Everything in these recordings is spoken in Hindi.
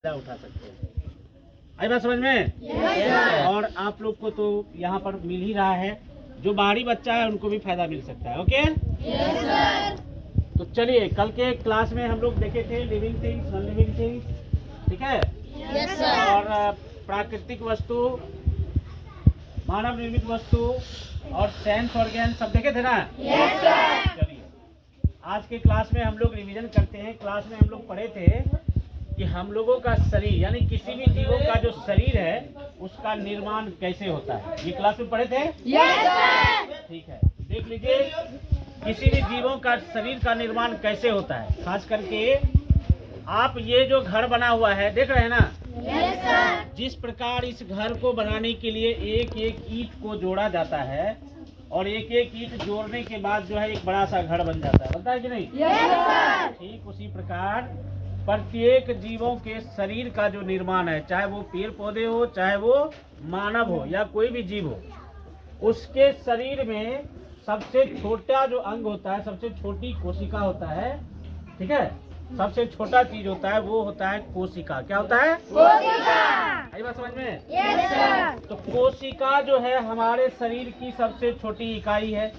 उठा सकते हैं। आई बात समझ में? और आप लोग को तो यहाँ पर मिल ही रहा है, जो बाहरी बच्चा है उनको भी फायदा मिल सकता है। ओके तो चलिए, कल के क्लास में हम लोग देखे थे living things, non living things, ठीक है। और प्राकृतिक वस्तु, मानव निर्मित वस्तु और सेंस ऑर्गन सब देखे थे ना। चलिए, आज के क्लास में हम लोग रिवीजन करते हैं। क्लास में हम लोग पढ़े थे कि हम लोगों का शरीर यानी किसी भी जीवों का जो शरीर है उसका निर्माण कैसे होता है। ये क्लास में पढ़े थे। ठीक है, देख लीजिए किसी भी जीवों का शरीर का निर्माण कैसे होता है। खास करके आप ये जो घर बना हुआ है देख रहे हैं ना। जिस प्रकार इस घर को बनाने के लिए एक एक ईंट को जोड़ा जाता है और एक एक ईंट जोड़ने के बाद जो है एक बड़ा सा घर बन जाता है, बनता है कि नहीं? ठीक उसी प्रकार प्रत्येक जीवों के शरीर का जो निर्माण है, चाहे वो पेड़ पौधे हो, चाहे वो मानव हो या कोई भी जीव हो, उसके शरीर में सबसे छोटा जो अंग होता है, सबसे छोटी कोशिका होता है। ठीक है, सबसे छोटा चीज होता है वो होता है कोशिका। क्या होता है? कोशिका। आई बात समझ में? तो कोशिका जो है हमारे शरीर की सबसे छोटी इकाई है।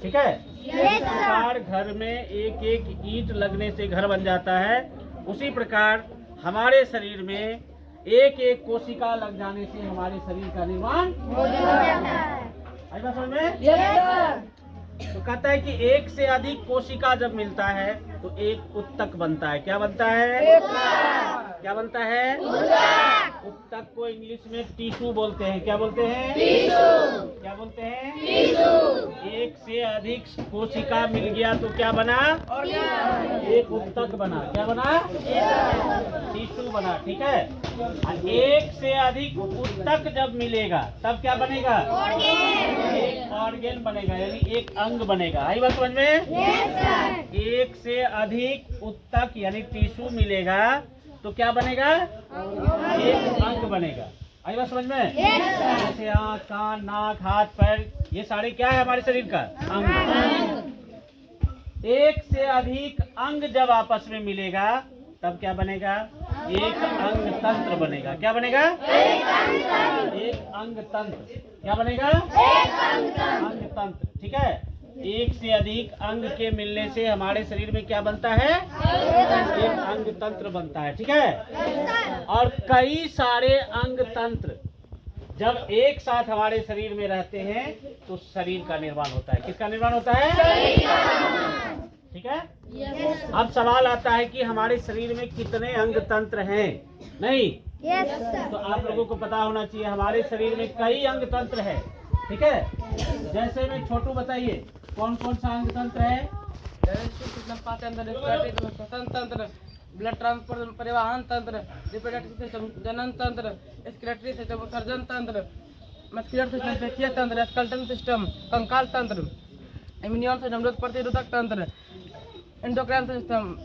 ठीक है, इस प्रकार घर में एक एक ईंट लगने से घर बन जाता है, उसी प्रकार हमारे शरीर में एक एक कोशिका लग जाने से हमारे शरीर का निर्माण हो जाता है। आई बात समझ में? तो कहता है कि एक से अधिक कोशिका जब मिलता है तो एक उत्तक बनता है। क्या बनता है? क्या बनता है? उत्तक को इंग्लिश में टिश्यू बोलते हैं। क्या बोलते हैं? क्या बोलते हैं? एक से अधिक कोशिका मिल गया तो क्या बना? एक उत्तक बना। क्या बना? टिश्यू बना। ठीक है, एक से अधिक उत्तक जब मिलेगा तब क्या बनेगा? एक ऑर्गन बनेगा, यानी एक अंग बनेगा। आई बात समझ में? एक से अधिक उत्तक यानी टिश्यू मिलेगा तो क्या बनेगा? एक अंग बनेगा। आई बात समझ में? जैसे आँख, कान, नाक, हाथ, पैर, ये सारे क्या है हमारे शरीर का? अंग। एक से अधिक अंग जब आपस में मिलेगा तब क्या बनेगा? एक अंग तंत्र बनेगा। क्या बनेगा? एक अंग तंत्र। क्या बनेगा? अंग तंत्र। ठीक है, एक से अधिक अंग के मिलने से हमारे शरीर में क्या बनता है? एक अंग तंत्र बनता है। ठीक है, और कई सारे अंग तंत्र जब एक साथ हमारे शरीर में रहते हैं तो शरीर का निर्माण होता है। किसका निर्माण होता है? ठीक है। अब सवाल आता है कि हमारे शरीर में कितने अंग तंत्र हैं? नहीं, तो आप लोगों को पता होना चाहिए हमारे शरीर में कई अंग तंत्र है। ठीक है, जैसे में छोटू बताइए कौन कौन सा अंग तंत्र है? श्वसन तंत्र, ब्लड ट्रांसपोर्ट परिवहन तंत्र, रिप्रोडक्टिव सिस्टम जनन तंत्र, एक्सक्रीटरी सिस्टम उत्सर्जन तंत्र, मस्कुलर सिस्टम पेशीय तंत्र, स्केलेटल सिस्टम कंकाल तंत्र, इम्यून सिस्टम रोग प्रतिरोधक तंत्र, एंडोक्राइन सिस्टम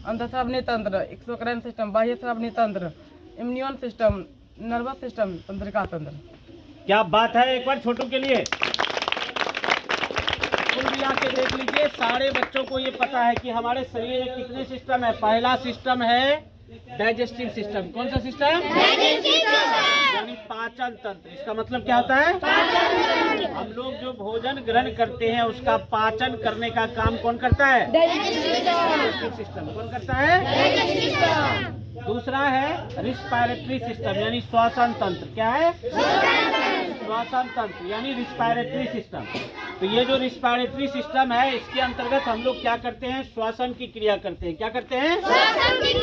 अंतःस्रावणीय तंत्र, एक्सोक्राइन सिस्टम बाह्य स्रावणीय तंत्र, इम्यून सिस्टम नर्वस सिस्टम तंत्रिका तंत्र। क्या बात है, एक बार छोटू के लिए कुल मिला के देख लीजिए। सारे बच्चों को ये पता है कि हमारे शरीर में कितने सिस्टम है। पहला सिस्टम है डाइजेस्टिव सिस्टम। कौन सा सिस्टम? यानी पाचन तंत्र। इसका मतलब क्या होता है? हम लोग जो भोजन ग्रहण करते हैं उसका पाचन करने का काम कौन करता है? Digestive system. कौन करता है? दूसरा है रिस्पायरेटरी सिस्टम यानी श्वसन तंत्र। क्या है? श्वसन तंत्र यानी रिस्पायरेटरी सिस्टम। तो ये जो रिस्पायरेटरी सिस्टम है इसके अंतर्गत हम लोग क्या करते हैं? श्वसन की क्रिया करते हैं। क्या करते हैं?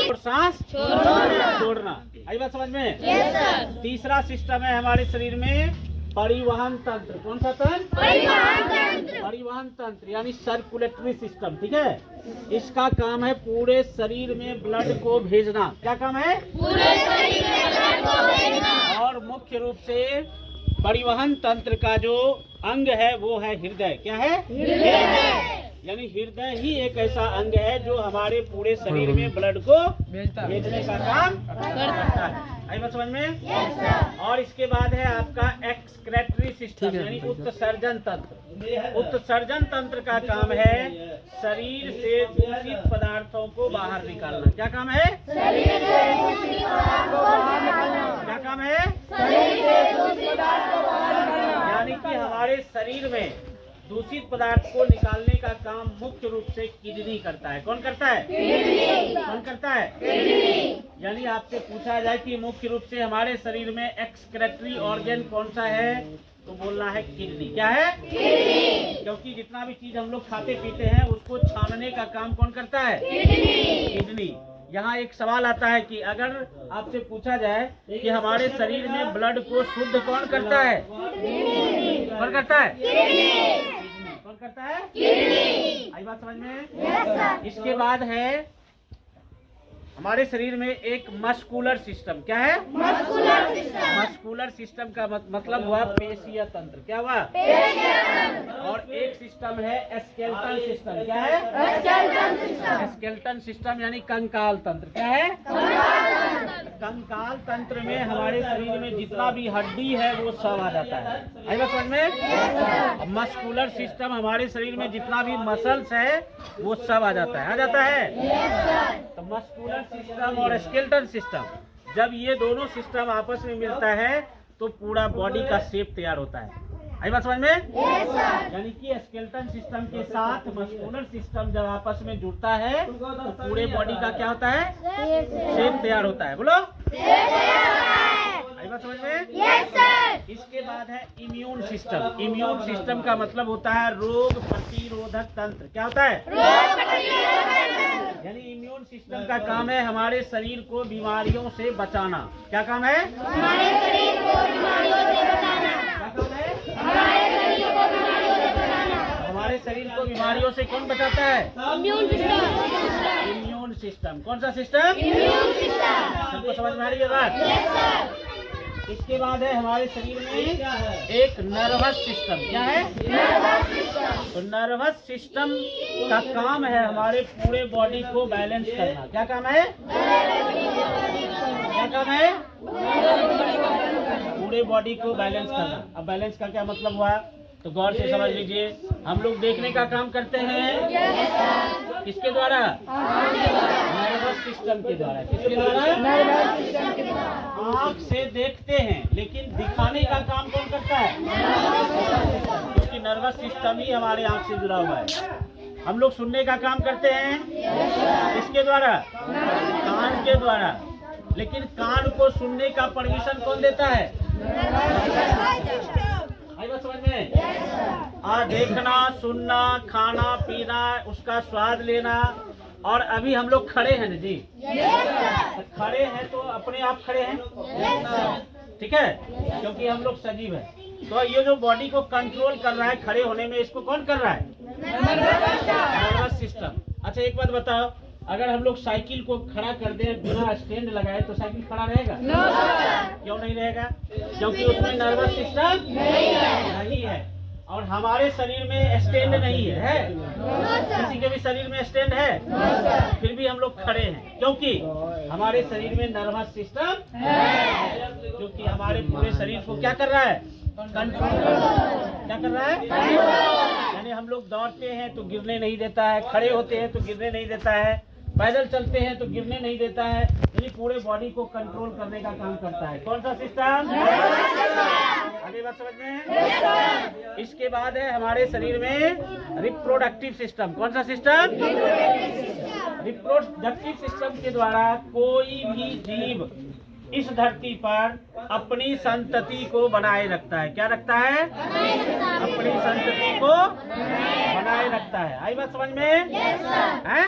और सांस छोड़ना। आई बात समझ में? तीसरा सिस्टम है हमारे शरीर में परिवहन तंत्र। कौन सा तंत्र? परिवहन तंत्र यानी सर्कुलेटरी सिस्टम। ठीक है, इसका काम है पूरे शरीर में ब्लड को भेजना। क्या काम है? पूरे शरीर में ब्लड को भेजना। और मुख्य रूप से परिवहन तंत्र का जो अंग है वो है हृदय। क्या है? हृदय। यानी हृदय ही एक ऐसा अंग है जो हमारे पूरे शरीर में ब्लड को भेजने का काम करता है। आई बात समझ में? और इसके बाद है आपका एक्सक्रेटरी सिस्टम यानी उत्सर्जन तंत्र। उत्सर्जन तंत्र का काम है शरीर से दूषित पदार्थों को बाहर निकालना। क्या काम है? शरीर से दूषित पदार्थों को बाहर निकालना। क्या काम है? शरीर से दूषित पदार्थों को बाहर निकालना। यानी कि हमारे शरीर में दूषित पदार्थ को निकालने का काम मुख्य रूप से किडनी करता है। कौन करता है? किडनी। कौन करता है? किडनी। यानी आपसे पूछा जाए कि मुख्य रूप से हमारे शरीर में एक्सक्रेटरी ऑर्गन कौन सा है, तो बोलना है किडनी। क्या है? किडनी। क्योंकि जितना भी चीज हम लोग खाते पीते हैं उसको छानने का काम कौन करता है? किडनी। किडनी। यहाँ एक सवाल आता है कि अगर आपसे पूछा जाए कि हमारे शरीर में ब्लड को शुद्ध कौन करता है? कौन करता है? कौन करता है? आई बात समझ में? इसके बाद है हमारे शरीर में एक मस्कुलर सिस्टम। क्या है? Muscular system. मस्कुलर सिस्टम का मतलब हुआ पेशीय तंत्र। क्या हुआ? और एक सिस्टम है स्केलेटल सिस्टम। क्या है? Skeletal system. स्केलेटल सिस्टम यानी कंकाल तंत्र। क्या है? कंकाल तंत्र में हमारे शरीर में जितना भी हड्डी है वो सब आ जाता है। आई बात समझ में? मस्कुलर सिस्टम हमारे शरीर में जितना भी मसल्स है वो सब आ जाता है। आ जाता है। तो मस्कुलर सिस्टम और स्केलेटल सिस्टम, जब ये दोनों सिस्टम आपस में मिलता है तो पूरा बॉडी का शेप तैयार होता है। आई बात समझ में? यानी कि स्केलेटल सिस्टम के साथ मस्कुलर सिस्टम जब आपस में जुड़ता है तो पूरे बॉडी का क्या होता है? शेप तैयार होता है। बोलो। आई बात समझ में? इसके बाद है इम्यून सिस्टम। इम्यून सिस्टम का मतलब होता है रोग प्रतिरोधक तंत्र। क्या होता है? यानी इम्यून सिस्टम का काम है हमारे शरीर को बीमारियों से बचाना। क्या काम है? हमारे शरीर को बीमारियों से बचाना। क्या काम है? हमारे शरीर को बीमारियों से बचाना। हमारे शरीर को बीमारियों से कौन बचाता है? Immune system. Immune system. कौन सा सिस्टम? Immune system. सबको समझ में आ रही है बात? इसके बाद है हमारे शरीर में एक नर्वस सिस्टम। क्या है? Nervous system. तो नर्वस सिस्टम का काम है हमारे पूरे बॉडी को बैलेंस करना। क्या काम है? क्या काम है? पूरे बॉडी को बैलेंस करना। अब बैलेंस का क्या मतलब हुआ तो गौर से समझ लीजिए। हम लोग देखने का काम करते हैं किसके द्वारा? नर्वस सिस्टम के द्वारा। किसके द्वारा? नर्वस सिस्टम के द्वारा। आँख से देखते हैं लेकिन दिखाने का काम कौन करता है? क्योंकि नर्वस सिस्टम ही हमारे आँख से जुड़ा हुआ है। हम लोग सुनने का काम करते हैं किसके द्वारा? कान के द्वारा। लेकिन कान को सुनने का परमिशन कौन देता है? समझ में? देखना, सुनना, खाना पीना, उसका स्वाद लेना। और अभी हम लोग खड़े हैं ना जी? खड़े हैं तो अपने आप खड़े हैं। ठीक है? क्योंकि हम लोग सजीव हैं। तो ये जो बॉडी को कंट्रोल कर रहा है खड़े होने में, इसको कौन कर रहा है? Nervous system. अच्छा एक बात बताओ, अगर हम लोग साइकिल को खड़ा कर दें बिना स्टैंड लगाए तो साइकिल खड़ा रहेगा? क्यों नहीं रहेगा? क्योंकि उसमें नर्वस सिस्टम नहीं है। और हमारे शरीर में स्टैंड नहीं है। किसी के भी शरीर में स्टैंड है? फिर भी हम लोग खड़े हैं क्योंकि हमारे शरीर में नर्वस सिस्टम है, क्योंकि हमारे पूरे शरीर को क्या कर रहा है? कंट्रोल। क्या कर रहा है? यानी हम लोग दौड़ते हैं तो गिरने नहीं देता है, खड़े होते हैं तो गिरने नहीं देता है, पैदल चलते हैं तो गिरने नहीं देता है। यानी पूरे बॉडी को कंट्रोल करने का काम करता है। कौन सा सिस्टम? आगे बात समझ में? इसके बाद है हमारे शरीर में रिप्रोडक्टिव सिस्टम। कौन सा सिस्टम? रिप्रोडक्टिव सिस्टम के द्वारा कोई भी जीव इस धरती पर अपनी संतति को बनाए रखता है। क्या रखता है? अपनी संतति को बनाए रखता है। आई बात समझ में? हैं?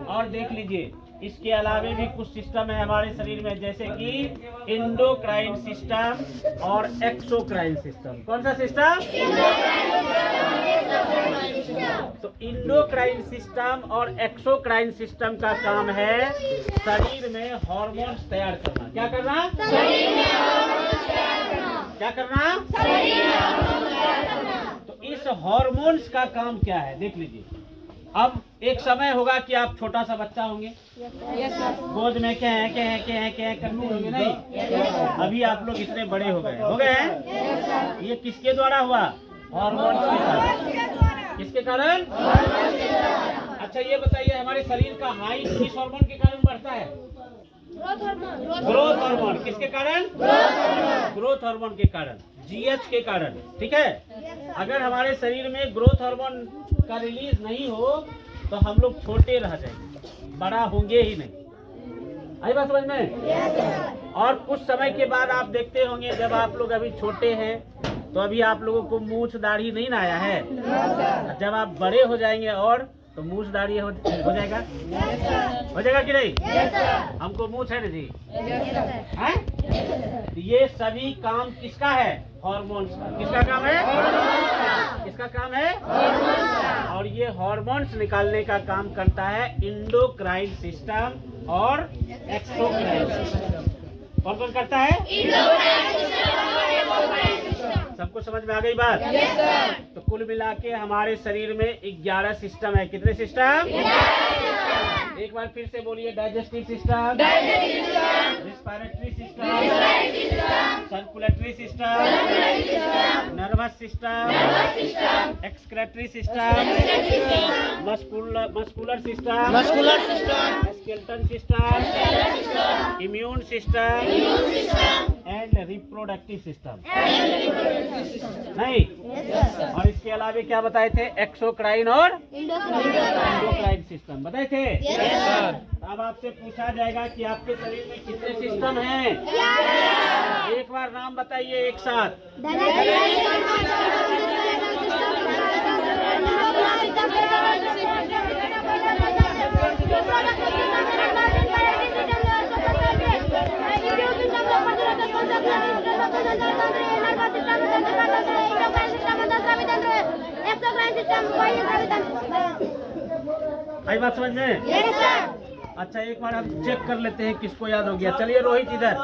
और देख लीजिए इसके अलावे भी कुछ सिस्टम है हमारे शरीर में, जैसे कि इंडोक्राइन सिस्टम और एक्सोक्राइन सिस्टम। कौन सा सिस्टम? तो इंडोक्राइन सिस्टम और एक्सोक्राइन सिस्टम का काम है शरीर में हार्मोन्स तैयार करना। क्या करना? क्या करना? तो इस हार्मोन्स का काम क्या है देख लीजिए। अब एक समय होगा कि आप छोटा सा बच्चा होंगे, गोद में क्या करने होंगे, नहीं अभी आप लोग इतने बड़े हो गए हैं। ये किसके द्वारा हुआ? हार्मोन्स के कारण। किसके कारण? अच्छा ये बताइए, हमारे शरीर का हाइट किस हार्मोन के कारण बढ़ता है? Growth hormone. किसके कारण? ग्रोथ हार्मोन के कारण, GH के कारण। ठीक है, अगर हमारे शरीर में ग्रोथ हार्मोन का रिलीज नहीं हो तो हम लोग छोटे रह जाएंगे, बड़ा होंगे ही नहीं। आई बात समझ में? और कुछ समय के बाद आप देखते होंगे, जब आप लोग अभी छोटे हैं तो अभी आप लोगों को मूछ दाढ़ी नहीं ना आया है, जब आप बड़े हो जाएंगे और तो मूछ दाढ़ी हो जाएगा, हो जाएगा कि नहीं? हमको मूछ है ना जी, हैं? ये सभी काम किसका है? हार्मोन्स का। किसका काम है? किसका काम है? और ये हार्मोन्स निकालने का काम करता है इंडोक्राइन सिस्टम और एक्सोक्राइन सिस्टम। कौन कौन करता है? सबको समझ में आ गई बात? तो कुल मिला के हमारे शरीर में 11 सिस्टम है। कितने सिस्टम? एक बार फिर से बोलिए। Digestive system, respiratory system, circulatory system, nervous system, excretory system, muscular system, skeletal system, immune system and reproductive system. नहीं, और इसके अलावा क्या बताए थे? एक्सोक्राइन और इंडोक्राइन सिस्टम बताए थे। अब आपसे पूछा जाएगा कि आपके शरीर में कितने सिस्टम हैं? एक बार नाम बताइए एक साथ। आई बात समझ में? अच्छा एक बार हम चेक कर लेते हैं किसको याद हो गया। चलिए रोहित इधर,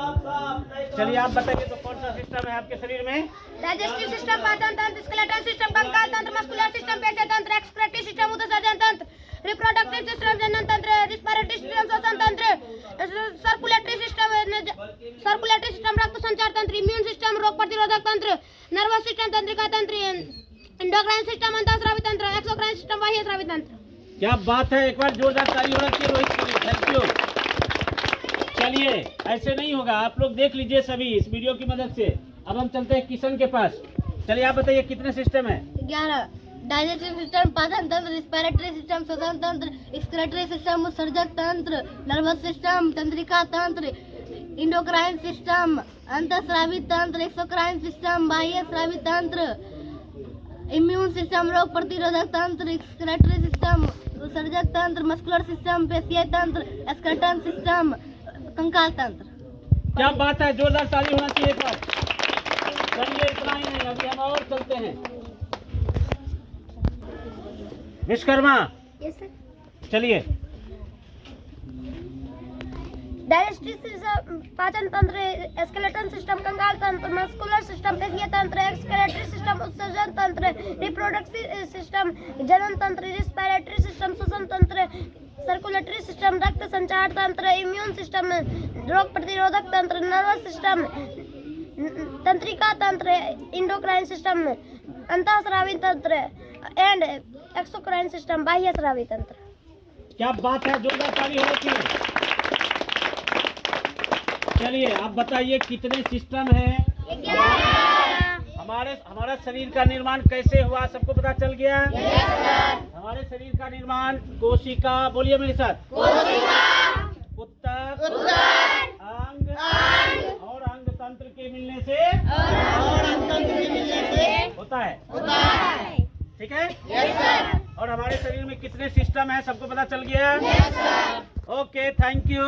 चलिए आप बताइए तो कौन सा सिस्टम है आपके शरीर में? डाइजेस्टिव सिस्टम, पाचन तंत्र, स्केलेटल सिस्टम, कंकाल तंत्र, मस्कुलर सिस्टम, पेशीय तंत्र, एक्सक्रेटरी सिस्टम, उत्सर्जन तंत्र, रिप्रोडक्टिव सिस्टम, जनन तंत्र, रिस्पिरेटरी सिस्टम, श्वसन तंत्र, सर्कुलेटरी सिस्टम, रक्त संचार तंत्र, इम्यून सिस्टम, रोग प्रतिरोधक तंत्र, नर्वस सिस्टम, तंत्रिका तंत्र, एंडोक्राइन सिस्टम, अंतःस्रावी तंत्र, एक्सोक्राइन सिस्टम, बाह्य स्रावी तंत्र। क्या बात है, एक बार जोरदार ताली होना चाहिए रोहित के लिए। Thank you. चलिए ऐसे नहीं होगा, आप लोग देख लीजिए सभी इस वीडियो की मदद से। अब हम चलते हैं किशन के पास। चलिए आप बताइए कितने सिस्टम है? 11। डाइजेस्टिव सिस्टम, पाचन तंत्र, रिस्पिरेटरी सिस्टम, श्वसन तंत्र, एक्सक्रेटरी सिस्टम, उत्सर्जक तंत्र, नर्वस सिस्टम, तंत्रिका तंत्र, इंडोक्राइन सिस्टम, अंतःस्रावी तंत्र, एक्सोक्राइन सिस्टम, बाह्य स्रावी तंत्र, इम्यून सिस्टम, रोग प्रतिरोधक तंत्र, एक्सक्रेटरी सिस्टम, उत्सर्जक तंत्र, मस्कुलर सिस्टम, पेशीय तंत्र, स्केलेटल सिस्टम, कंकाल तंत्र। क्या बात है, जोरदार ताली होना चाहिए एक बार। चलिए इतना ही नहीं, अभी हम और चलते हैं। विश्वकर्मा, चलिए। डाइजेस्टिव सिस्टम, पाचन तंत्र, स्केलेटल सिस्टम, कंकाल तंत्र, मस्कुलर सिस्टम, पेशीय तंत्र, एक्सक्रेटरी सिस्टम, उत्सर्जन तंत्र, रिप्रोडक्टिव सिस्टम, जनन तंत्र, रिस्पिरेटरी सिस्टम, श्वसन तंत्र, सर्कुलेटरी सिस्टम, रक्त संचार तंत्र, इम्यून सिस्टम, रोग प्रतिरोधक तंत्र, नर्वस सिस्टम, तंत्रिका तंत्र, इंडोक्राइन सिस्टम, अंतःस्रावी तंत्र एंड एक्सोक्राइन सिस्टम, बाह्य स्रावी तंत्र। क्या बात है, जोरदार ताली होनी चाहिए। चलिए आप बताइए कितने सिस्टम हैं? 11। हमारा शरीर का निर्माण कैसे हुआ, सबको पता चल गया? हमारे शरीर का निर्माण कोशिका, बोलिए मेरे साथ, कोशिका, उत्तक, अंग और अंग तंत्र के मिलने से होता है। ठीक है? और हमारे शरीर में कितने सिस्टम है सबको पता चल गया? Okay, thank you.